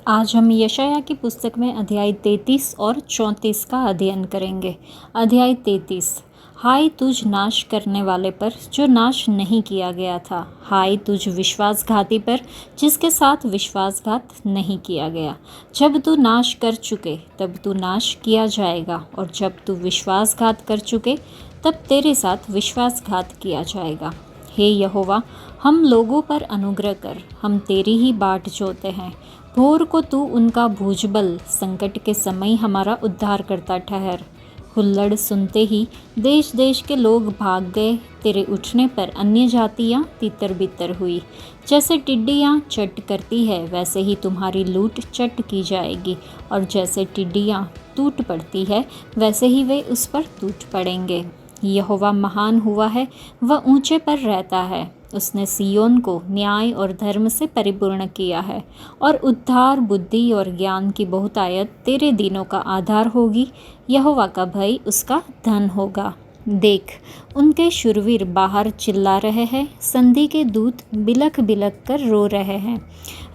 आज हम यशाया की पुस्तक में अध्याय 33 और 34 का अध्ययन करेंगे। अध्याय 33। हाय तुझ नाश करने वाले पर जो नाश नहीं किया गया था, हाय तुझ विश्वासघाती पर जिसके साथ विश्वासघात नहीं किया गया। जब तू नाश कर चुके तब तू नाश किया जाएगा, और जब तू विश्वासघात कर चुके तब तेरे साथ विश्वासघात किया जाएगा। हे यहोवा, हम लोगों पर अनुग्रह कर, हम तेरी ही बाट जोते हैं। भोर को तू उनका भुजबल, संकट के समय हमारा उद्धार करता ठहर। हुल्लड़ सुनते ही देश देश के लोग भाग गए, तेरे उठने पर अन्य जातियाँ तितर बितर हुई। जैसे टिड्डियाँ चट करती है वैसे ही तुम्हारी लूट चट की जाएगी, और जैसे टिड्डियाँ टूट पड़ती है वैसे ही वे उस पर टूट पड़ेंगे। यहोवा महान हुआ है, वह ऊंचे पर रहता है। उसने सियोन को न्याय और धर्म से परिपूर्ण किया है, और उद्धार, बुद्धि और ज्ञान की बहुतायत तेरे दिनों का आधार होगी। यहोवा का भय उसका धन होगा। देख, उनके शूरवीर बाहर चिल्ला रहे हैं, संधि के दूत बिलख बिलख कर रो रहे हैं।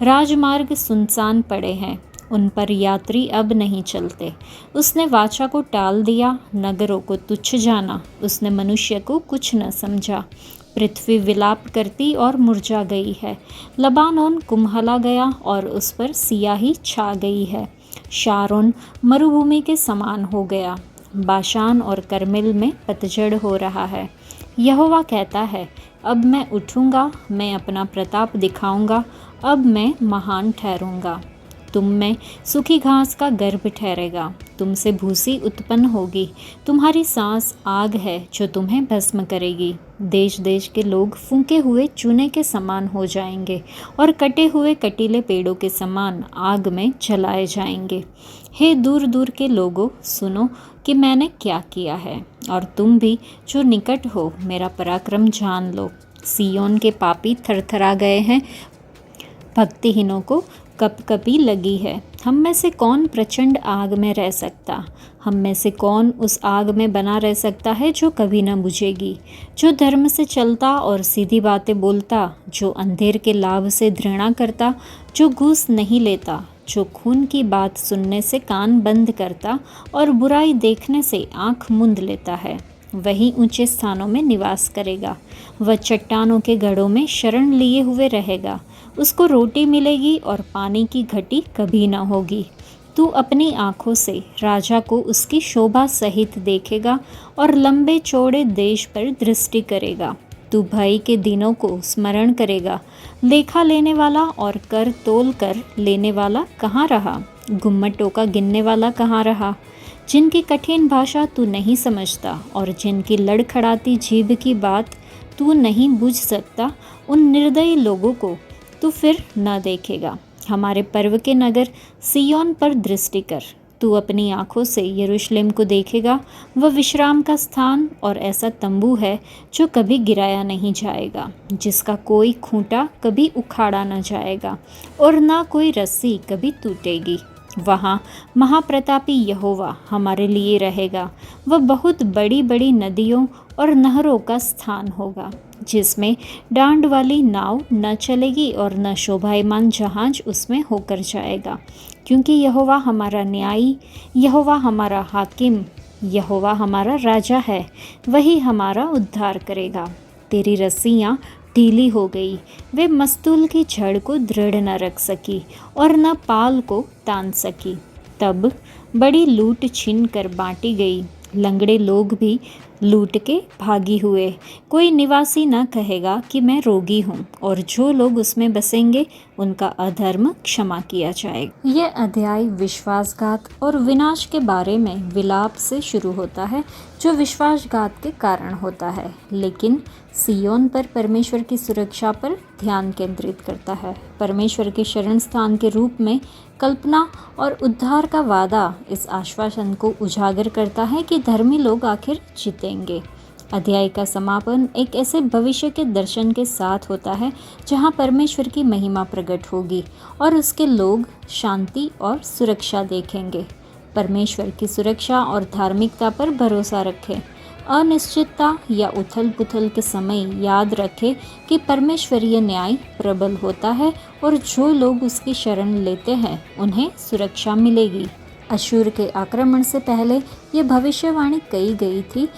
राजमार्ग सुनसान पड़े हैं, उन पर यात्री अब नहीं चलते। उसने वाचा को टाल दिया, नगरों को तुच्छ जाना, उसने मनुष्य को कुछ न समझा। पृथ्वी विलाप करती और मुरझा गई है, लबानोन कुम्हला गया और उस पर सियाही छा गई है। शारोन मरुभूमि के समान हो गया, बाशान और करमिल में पतझड़ हो रहा है। यहोवा कहता है, अब मैं उठूँगा, मैं अपना प्रताप दिखाऊंगा, अब मैं महान ठहरूंगा। तुम में सूखी घास का गर्भ ठहरेगा, तुमसे भूसी उत्पन्न होगी। तुम्हारी सांस आग है जो तुम्हें भस्म करेगी। देश देश के लोग फूंके हुए चूने के समान हो जाएंगे, और कटे हुए कटीले पेड़ों के समान आग में जलाए जाएंगे। हे दूर दूर के लोगों, सुनो कि मैंने क्या किया है, और तुम भी जो निकट हो मेरा पराक्रम जान लो। सियोन के पापी थरथरा गए हैं, भक्तिहीनों को कपकपी लगी है। हम में से कौन प्रचंड आग में रह सकता? हम में से कौन उस आग में बना रह सकता है जो कभी न बुझेगी? जो धर्म से चलता और सीधी बातें बोलता, जो अंधेर के लाभ से घृणा करता, जो घूस नहीं लेता, जो खून की बात सुनने से कान बंद करता और बुराई देखने से आँख मूंद लेता है, वही ऊंचे स्थानों में निवास करेगा। वह चट्टानों के गढ़ों में शरण लिए हुए रहेगा। उसको रोटी मिलेगी और पानी की घटी कभी ना होगी। तू अपनी आँखों से राजा को उसकी शोभा सहित देखेगा और लंबे चौड़े देश पर दृष्टि करेगा। तू भय के दिनों को स्मरण करेगा। लेखा लेने वाला और कर तोल कर लेने वाला कहाँ रहा? गुम्मटों का गिनने वाला कहाँ रहा? जिनकी कठिन भाषा तू नहीं समझता और जिनकी लड़खड़ाती जीभ की बात तू नहीं बुझ सकता, उन निर्दयी लोगों को तू फिर न देखेगा। हमारे पर्व के नगर सियोन पर दृष्टि कर। तू अपनी आँखों से यरूशलेम को देखेगा। वह विश्राम का स्थान और ऐसा तंबू है जो कभी गिराया नहीं जाएगा, जिसका कोई खूंटा कभी उखाड़ा न जाएगा और ना कोई रस्सी कभी टूटेगी। वहाँ महाप्रतापी यहोवा हमारे लिए रहेगा। वह बहुत बड़ी बड़ी नदियों और नहरों का स्थान होगा, जिसमें डांड वाली नाव न चलेगी और न शोभायमान जहाज उसमें होकर जाएगा। क्योंकि यहोवा हमारा न्यायी, यहोवा हमारा हाकिम, यहोवा हमारा राजा है, वही हमारा उद्धार करेगा। तेरी रस्सियाँ ढीली हो गई, वे मस्तूल की जड़ को दृढ़ न रख सकी और न पाल को तान सकी। तब बड़ी लूट छीन कर बांटी गई, लंगड़े लोग भी लूट के भागी हुए। कोई निवासी न कहेगा कि मैं रोगी हूँ, और जो लोग उसमें बसेंगे उनका अधर्म क्षमा किया जाएगा। यह अध्याय विश्वासघात और विनाश के बारे में विलाप से शुरू होता है, जो विश्वासघात के कारण होता है, लेकिन सियोन पर परमेश्वर की सुरक्षा पर ध्यान केंद्रित करता है। परमेश्वर के शरण स्थान के रूप में कल्पना और उद्धार का वादा इस आश्वासन को उजागर करता है कि धर्मी लोग आखिर जीतेंगे। अध्याय का समापन एक ऐसे भविष्य के दर्शन के साथ होता है जहां परमेश्वर की महिमा प्रकट होगी और उसके लोग शांति और सुरक्षा देखेंगे। परमेश्वर की सुरक्षा और धार्मिकता पर भरोसा रखें। अनिश्चितता या उथल पुथल के समय याद रखें कि परमेश्वरीय न्याय प्रबल होता है और जो लोग उसकी शरण लेते हैं उन्हें सुरक्षा मिलेगी। अशूर के आक्रमण से पहले ये भविष्यवाणी कही गई थी।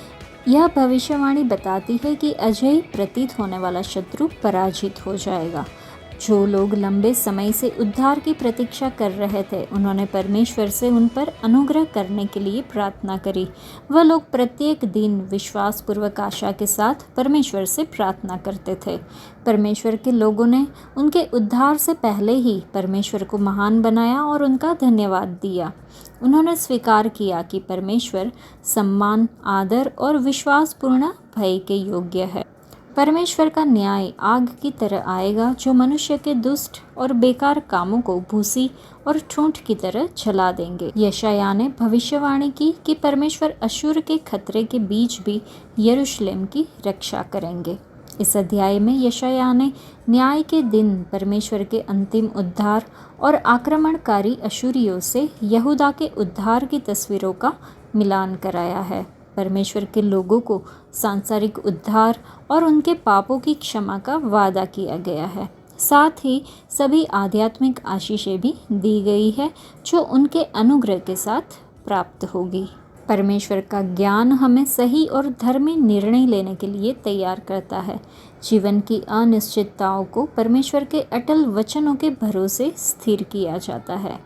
यह भविष्यवाणी बताती है कि अजय प्रतीत होने वाला शत्रु पराजित हो जाएगा। जो लोग लंबे समय से उद्धार की प्रतीक्षा कर रहे थे उन्होंने परमेश्वर से उन पर अनुग्रह करने के लिए प्रार्थना करी। वह लोग प्रत्येक दिन विश्वासपूर्वक आशा के साथ परमेश्वर से प्रार्थना करते थे। परमेश्वर के लोगों ने उनके उद्धार से पहले ही परमेश्वर को महान बनाया और उनका धन्यवाद दिया। उन्होंने स्वीकार किया कि परमेश्वर सम्मान, आदर और विश्वासपूर्ण भय के योग्य है। परमेश्वर का न्याय आग की तरह आएगा जो मनुष्य के दुष्ट और बेकार कामों को भूसी और ठूंठ की तरह जला देंगे। यशायाह ने भविष्यवाणी की कि परमेश्वर अशूर के खतरे के बीच भी यरूशलेम की रक्षा करेंगे। इस अध्याय में यशायाह ने न्याय के दिन परमेश्वर के अंतिम उद्धार और आक्रमणकारी अशूरियों से यहूदा के उद्धार की तस्वीरों का मिलान कराया है। परमेश्वर के लोगों को सांसारिक उद्धार और उनके पापों की क्षमा का वादा किया गया है। साथ ही सभी आध्यात्मिक आशीषें भी दी गई है जो उनके अनुग्रह के साथ प्राप्त होगी। परमेश्वर का ज्ञान हमें सही और धर्मी निर्णय लेने के लिए तैयार करता है। जीवन की अनिश्चितताओं को परमेश्वर के अटल वचनों के भरोसे स्थिर किया जाता है।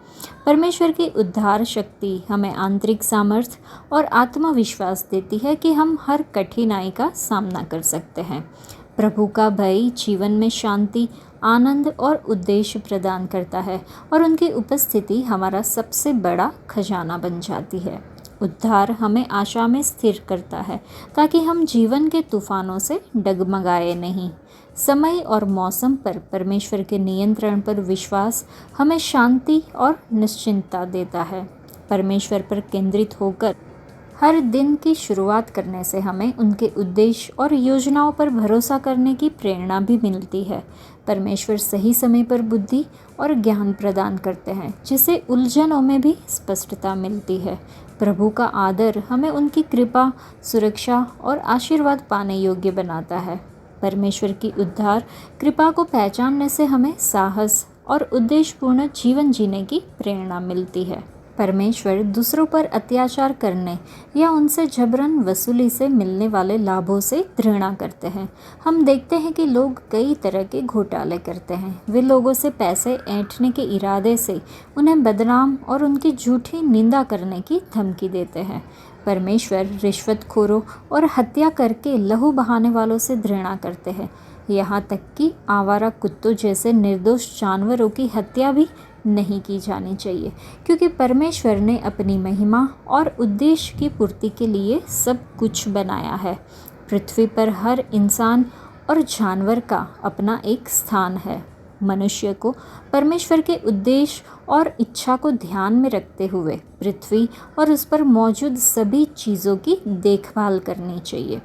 परमेश्वर की उद्धार शक्ति हमें आंतरिक सामर्थ्य और आत्मविश्वास देती है कि हम हर कठिनाई का सामना कर सकते हैं। प्रभु का भय जीवन में शांति, आनंद और उद्देश्य प्रदान करता है और उनकी उपस्थिति हमारा सबसे बड़ा खजाना बन जाती है। उद्धार हमें आशा में स्थिर करता है ताकि हम जीवन के तूफानों से डगमगाए नहीं। समय और मौसम पर परमेश्वर के नियंत्रण पर विश्वास हमें शांति और निश्चिंतता देता है। परमेश्वर पर केंद्रित होकर हर दिन की शुरुआत करने से हमें उनके उद्देश्य और योजनाओं पर भरोसा करने की प्रेरणा भी मिलती है। परमेश्वर सही समय पर बुद्धि और ज्ञान प्रदान करते हैं जिससे उलझनों में भी स्पष्टता मिलती है। प्रभु का आदर हमें उनकी कृपा, सुरक्षा और आशीर्वाद पाने योग्य बनाता है। परमेश्वर की उद्धार कृपा को पहचानने से हमें साहस और उद्देश्यपूर्ण जीवन जीने की प्रेरणा मिलती है। परमेश्वर दूसरों पर अत्याचार करने या उनसे जबरन वसूली से मिलने वाले लाभों से घृणा करते हैं। हम देखते हैं कि लोग कई तरह के घोटाले करते हैं। वे लोगों से पैसे ऐंठने के इरादे से उन्हें बदनाम और उनकी झूठी निंदा करने की धमकी देते हैं। परमेश्वर रिश्वतखोरों और हत्या करके लहू बहाने वालों से घृणा करते हैं। यहाँ तक कि आवारा कुत्तों जैसे निर्दोष जानवरों की हत्या भी नहीं की जानी चाहिए, क्योंकि परमेश्वर ने अपनी महिमा और उद्देश्य की पूर्ति के लिए सब कुछ बनाया है। पृथ्वी पर हर इंसान और जानवर का अपना एक स्थान है। मनुष्य को परमेश्वर के उद्देश्य और इच्छा को ध्यान में रखते हुए पृथ्वी और उस पर मौजूद सभी चीज़ों की देखभाल करनी चाहिए।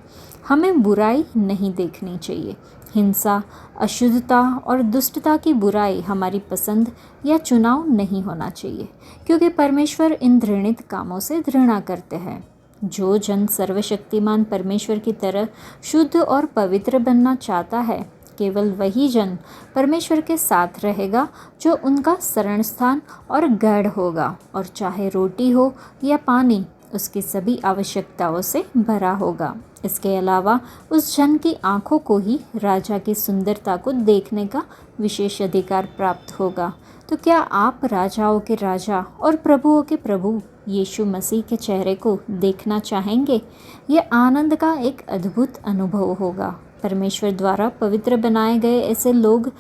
हमें बुराई नहीं देखनी चाहिए। हिंसा, अशुद्धता और दुष्टता की बुराई हमारी पसंद या चुनाव नहीं होना चाहिए, क्योंकि परमेश्वर इन घृणित कामों से घृणा करते हैं। जो जन सर्वशक्तिमान परमेश्वर की तरह शुद्ध और पवित्र बनना चाहता है, केवल वही जन परमेश्वर के साथ रहेगा जो उनका शरण स्थान और गढ़ होगा, और चाहे रोटी हो या पानी उसकी सभी आवश्यकताओं से भरा होगा। इसके अलावा उस जन की आँखों को ही राजा की सुंदरता को देखने का विशेष अधिकार प्राप्त होगा। तो क्या आप राजाओं के राजा और प्रभुओं के प्रभु यीशु मसीह के चेहरे को देखना चाहेंगे? यह आनंद का एक अद्भुत अनुभव होगा। परमेश्वर द्वारा पवित्र बनाए गए ऐसे लोग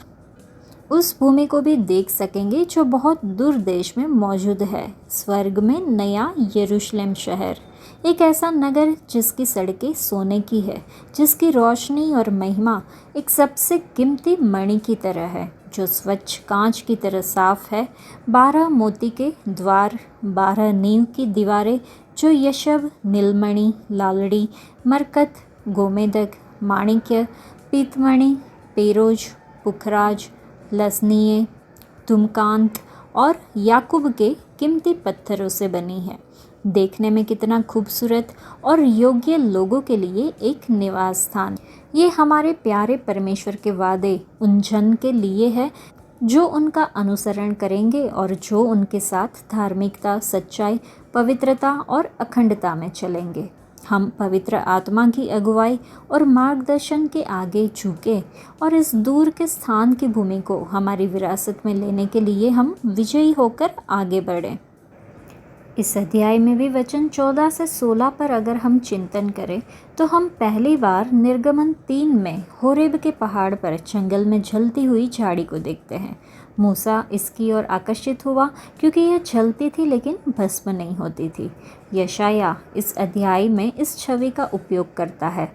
उस भूमि को भी देख सकेंगे जो बहुत दूर देश में मौजूद है। स्वर्ग में नया यरूशलेम शहर, एक ऐसा नगर जिसकी सड़कें सोने की है, जिसकी रोशनी और महिमा एक सबसे कीमती मणि की तरह है, जो स्वच्छ कांच की तरह साफ है। 12 मोती के द्वार, 12 नींव की दीवारें जो यशब, नीलमणि, लालड़ी, मरकत, गोमेदक, माणिक्य, पीतमणि, पेरोज, पुखराज, लसनीय, धूमकांत और याकूब के कीमती पत्थरों से बनी है। देखने में कितना खूबसूरत और योग्य लोगों के लिए एक निवास स्थान। ये हमारे प्यारे परमेश्वर के वादे उन जन के लिए है जो उनका अनुसरण करेंगे और जो उनके साथ धार्मिकता, सच्चाई, पवित्रता और अखंडता में चलेंगे। हम पवित्र आत्मा की अगुवाई और मार्गदर्शन के आगे झुके और इस दूर के स्थान की भूमि को हमारी विरासत में लेने के लिए हम विजयी होकर आगे बढ़ें। इस अध्याय में भी वचन 14 से 16 पर अगर हम चिंतन करें तो हम पहली बार निर्गमन 3 में होरेब के पहाड़ पर जंगल में जलती हुई झाड़ी को देखते हैं। मूसा इसकी ओर आकर्षित हुआ क्योंकि यह जलती थी लेकिन भस्म नहीं होती थी। यशाया इस अध्याय में इस छवि का उपयोग करता है।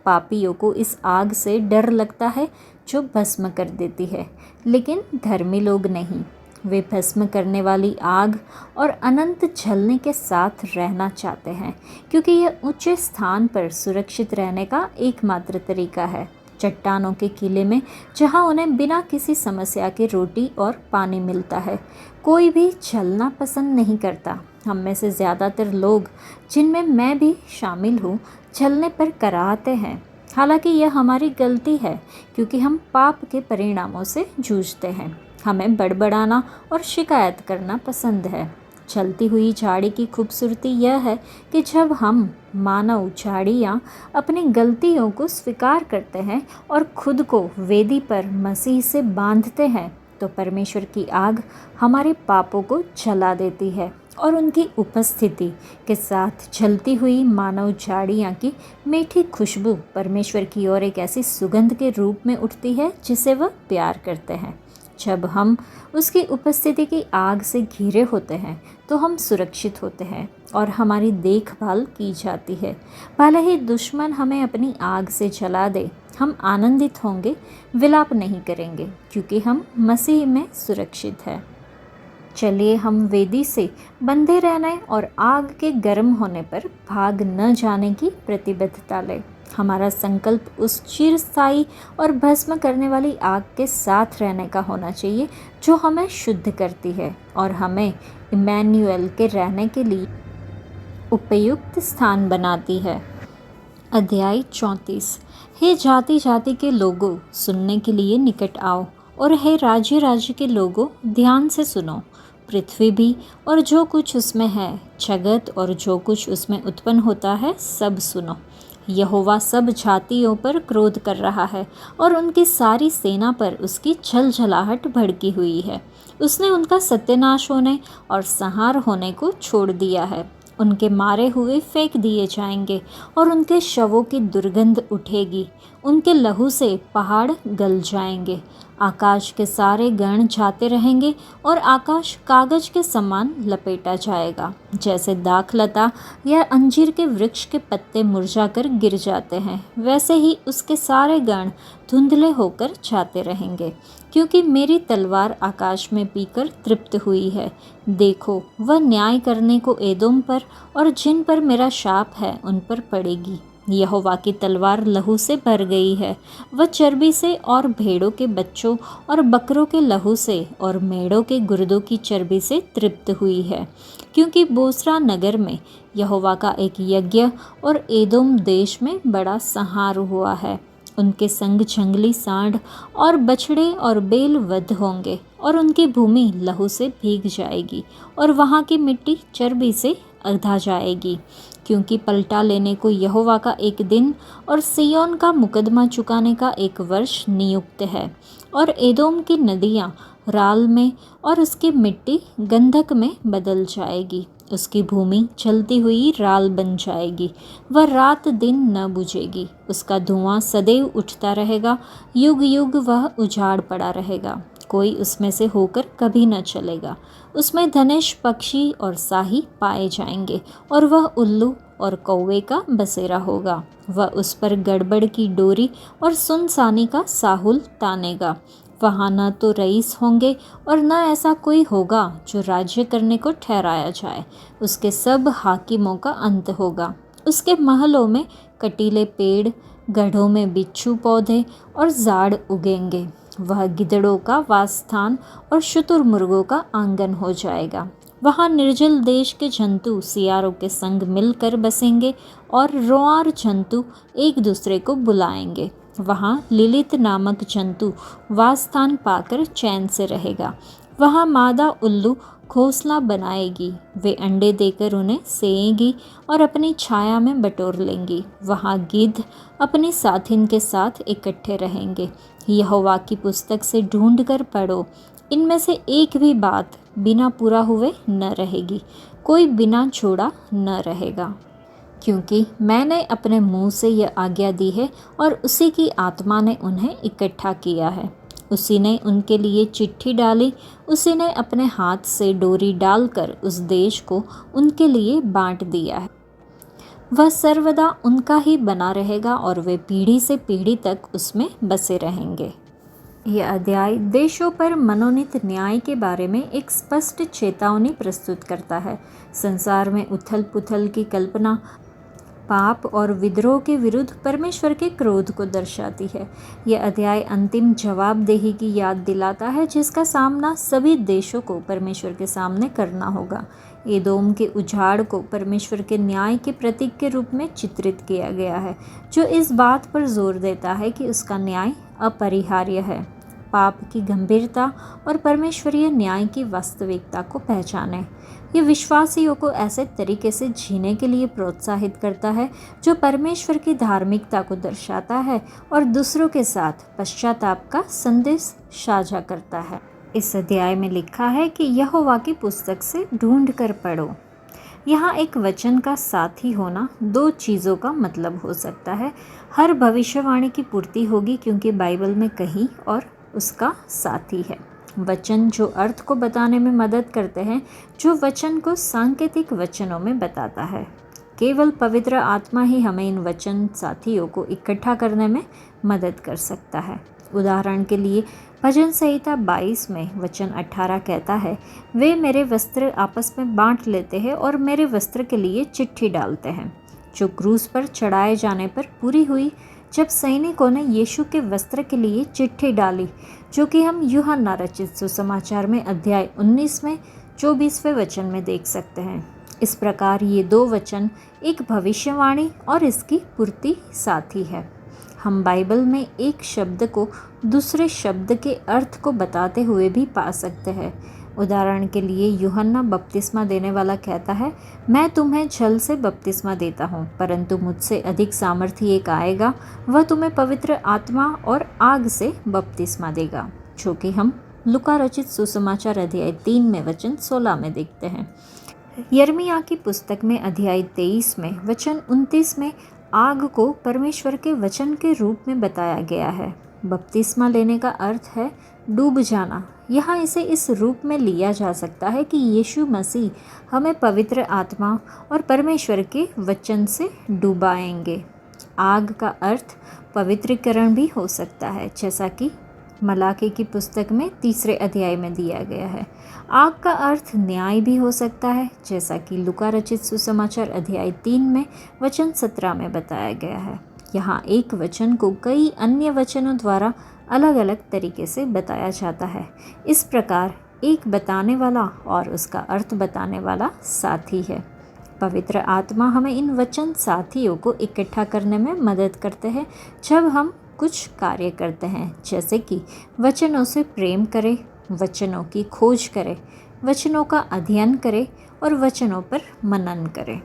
पापियों को इस आग से डर लगता है जो भस्म कर देती है, लेकिन धर्मी लोग नहीं। वे भस्म करने वाली आग और अनंत जलने के साथ रहना चाहते हैं क्योंकि यह ऊंचे स्थान पर सुरक्षित रहने का एकमात्र तरीका है। चट्टानों के किले में जहां उन्हें बिना किसी समस्या के रोटी और पानी मिलता है। कोई भी जलना पसंद नहीं करता। हम में से ज़्यादातर लोग, जिनमें मैं भी शामिल हूँ, जलने पर कराहते हैं। हालांकि यह हमारी गलती है क्योंकि हम पाप के परिणामों से जूझते हैं। हमें बड़बड़ाना और शिकायत करना पसंद है। चलती हुई झाड़ी की खूबसूरती यह है कि जब हम मानव झाड़ियाँ अपनी गलतियों को स्वीकार करते हैं और खुद को वेदी पर मसीह से बांधते हैं तो परमेश्वर की आग हमारे पापों को जला देती है और उनकी उपस्थिति के साथ जलती हुई मानव झाड़ियाँ की मीठी खुशबू परमेश्वर की ओर एक ऐसी सुगंध के रूप में उठती है जिसे वह प्यार करते हैं। जब हम उसकी उपस्थिति की आग से घिरे होते हैं तो हम सुरक्षित होते हैं और हमारी देखभाल की जाती है। भले ही दुश्मन हमें अपनी आग से जला दे, हम आनंदित होंगे, विलाप नहीं करेंगे क्योंकि हम मसीह में सुरक्षित हैं। चलिए हम वेदी से बंधे रहने और आग के गर्म होने पर भाग न जाने की प्रतिबद्धता लें। हमारा संकल्प उस चिरस्थायी और भस्म करने वाली आग के साथ रहने का होना चाहिए जो हमें शुद्ध करती है और हमें इमैनुएल के रहने के लिए उपयुक्त स्थान बनाती है। अध्याय 34। हे जाति जाति के लोगों, सुनने के लिए निकट आओ, और हे राज्य राज्य के लोगों, ध्यान से सुनो। पृथ्वी भी और जो कुछ उसमें है, जगत और जो कुछ उसमें उत्पन्न होता है, सब सुनो। यहोवा सब जातियों पर क्रोध कर रहा है और उनकी सारी सेना पर उसकी छलछलाहट भड़की हुई है। उसने उनका सत्यानाश होने और संहार होने को छोड़ दिया है। उनके मारे हुए फेंक दिए जाएंगे और उनके शवों की दुर्गंध उठेगी। उनके लहू से पहाड़ गल जाएंगे। आकाश के सारे गण जाते रहेंगे और आकाश कागज के समान लपेटा जाएगा। जैसे दाखलता या अंजीर के वृक्ष के पत्ते मुरझाकर गिर जाते हैं, वैसे ही उसके सारे गण धुंधले होकर जाते रहेंगे, क्योंकि मेरी तलवार आकाश में पीकर तृप्त हुई है। देखो, वह न्याय करने को एदोम पर और जिन पर मेरा शाप है उन पर पड़ेगी। यहोवा की तलवार लहू से भर गई है। वह चर्बी से और भेड़ों के बच्चों और बकरों के लहू से और मेढ़ों के गुर्दों की चर्बी से तृप्त हुई है, क्योंकि बोसरा नगर में यहोवा का एक यज्ञ और एदोम देश में बड़ा संहार हुआ है। उनके संग जंगली सांड और बछड़े और बेल वध होंगे और उनकी भूमि लहू से भीग जाएगी और वहाँ की मिट्टी चर्बी से अधा जाएगी, क्योंकि पलटा लेने को यहोवा का एक दिन और सिय्योन का मुकदमा चुकाने का एक वर्ष नियुक्त है। और एदोम की नदियाँ राल में और उसकी मिट्टी गंधक में बदल जाएगी। उसकी भूमि चलती हुई राल बन जाएगी। वह रात दिन न बुझेगी। उसका धुआं सदैव उठता रहेगा। युग युग वह उजाड़ पड़ा रहेगा। कोई उसमें से होकर कभी न चलेगा। उसमें धनेश पक्षी और साही पाए जाएंगे और वह उल्लू और कौवे का बसेरा होगा। वह उस पर गड़बड़ की डोरी और सुनसानी का साहुल तानेगा। वहाँ न तो रईस होंगे और न ऐसा कोई होगा जो राज्य करने को ठहराया जाए। उसके सब हाकिमों का अंत होगा। उसके महलों में कटीले पेड़, गढ़ों में बिच्छू पौधे और जाड़ उगेंगे। वह गिदड़ों का वासस्थान और शुतुरमुर्गों का आंगन हो जाएगा। वहाँ निर्जल देश के जंतु सियारों के संग मिलकर बसेंगे और रोंआर जंतु एक दूसरे को बुलाएंगे। वहाँ लिलित नामक जंतु वासस्थान पाकर चैन से रहेगा। वहाँ मादा उल्लू घोंसला बनाएगी, वे अंडे देकर उन्हें सेएंगी और अपनी छाया में बटोर लेंगी। वहाँ गिद्ध अपनी साथिन के साथ इकट्ठे रहेंगे। यहोवा की पुस्तक से ढूंढ कर पढ़ो, इनमें से एक भी बात बिना पूरा हुए न रहेगी, कोई बिना छोड़ा न रहेगा। क्योंकि मैंने अपने मुंह से यह आज्ञा दी है और उसी की आत्मा ने उन्हें इकट्ठा किया है। उसी ने उनके लिए चिट्ठी डाली, उसी ने अपने हाथ से डोरी डालकर उस देश को उनके लिए बांट दिया है। वह सर्वदा उनका ही बना रहेगा और वे पीढ़ी से पीढ़ी तक उसमें बसे रहेंगे। यह अध्याय देशों पर मनोनीत न्याय के बारे में एक स्पष्ट चेतावनी प्रस्तुत करता है। संसार में उथल पुथल की कल्पना पाप और विद्रोह के विरुद्ध परमेश्वर के क्रोध को दर्शाती है। यह अध्याय अंतिम जवाबदेही की याद दिलाता है, जिसका सामना सभी देशों को परमेश्वर के सामने करना होगा। एदोम के उजाड़ को परमेश्वर के न्याय के प्रतीक के रूप में चित्रित किया गया है, जो इस बात पर जोर देता है कि उसका न्याय अपरिहार्य है। पाप की गंभीरता और परमेश्वरीय न्याय की वास्तविकता को पहचानें। ये विश्वासियों को ऐसे तरीके से जीने के लिए प्रोत्साहित करता है जो परमेश्वर की धार्मिकता को दर्शाता है और दूसरों के साथ पश्चाताप का संदेश साझा करता है। इस अध्याय में लिखा है कि यहोवा की पुस्तक से ढूंढ कर पढ़ो। यहाँ एक वचन का साथी होना दो चीज़ों का मतलब हो सकता है। हर भविष्यवाणी की पूर्ति होगी क्योंकि बाइबल में कहीं और उसका साथी है। वचन जो अर्थ को बताने में मदद करते हैं, जो वचन को सांकेतिक वचनों में बताता है। केवल पवित्र आत्मा ही हमें इन वचन साथियों को इकट्ठा करने में मदद कर सकता है। उदाहरण के लिए भजन संहिता 22 में वचन 18 कहता है, वे मेरे वस्त्र आपस में बांट लेते हैं और मेरे वस्त्र के लिए चिट्ठी डालते हैं। जो क्रूस पर चढ़ाए जाने पर पूरी हुई, जब सैनिकों ने यीशु के वस्त्र के लिए चिट्ठी डाली, जो कि हम यूहन्ना रचित सुसमाचार में अध्याय 19 में 24वें वचन में देख सकते हैं। इस प्रकार ये दो वचन एक भविष्यवाणी और इसकी पूर्ति साथी है। हम बाइबल में एक शब्द को दूसरे शब्द के अर्थ को बताते हुए भी पा सकते हैं। उदाहरण के लिए यूहन्ना बपतिस्मा देने वाला कहता है, मैं तुम्हें जल से बपतिस्मा देता हूँ, परंतु मुझसे अधिक सामर्थी एक आएगा, वह तुम्हें पवित्र आत्मा और आग से बपतिस्मा देगा, जो कि हम लूका रचित सुसमाचार अध्याय 3 में वचन 16 में देखते हैं। यिर्मयाह की पुस्तक में अध्याय 23 में वचन 29 में आग को परमेश्वर के वचन के रूप में बताया गया है। बपतिस्मा लेने का अर्थ है डूब जाना। यहाँ इसे इस रूप में लिया जा सकता है कि यीशु मसीह हमें पवित्र आत्मा और परमेश्वर के वचन से डुबाएंगे। आग का अर्थ पवित्रीकरण भी हो सकता है, जैसा कि मलाकी की पुस्तक में 3 अध्याय में दिया गया है। आग का अर्थ न्याय भी हो सकता है, जैसा कि लूका रचित सुसमाचार अध्याय 3 में वचन 17 में बताया गया है। यहाँ एक वचन को कई अन्य वचनों द्वारा अलग अलग तरीके से बताया जाता है। इस प्रकार एक बताने वाला और उसका अर्थ बताने वाला साथी है। पवित्र आत्मा हमें इन वचन साथियों को इकट्ठा करने में मदद करते हैं जब हम कुछ कार्य करते हैं, जैसे कि वचनों से प्रेम करें, वचनों की खोज करें, वचनों का अध्ययन करें और वचनों पर मनन करें।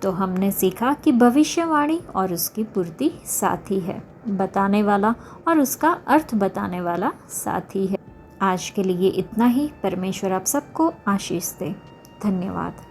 तो हमने सीखा कि भविष्यवाणी और उसकी पूर्ति साथी है, बताने वाला और उसका अर्थ बताने वाला साथी है। आज के लिए इतना ही। परमेश्वर आप सबको आशीष दे। धन्यवाद।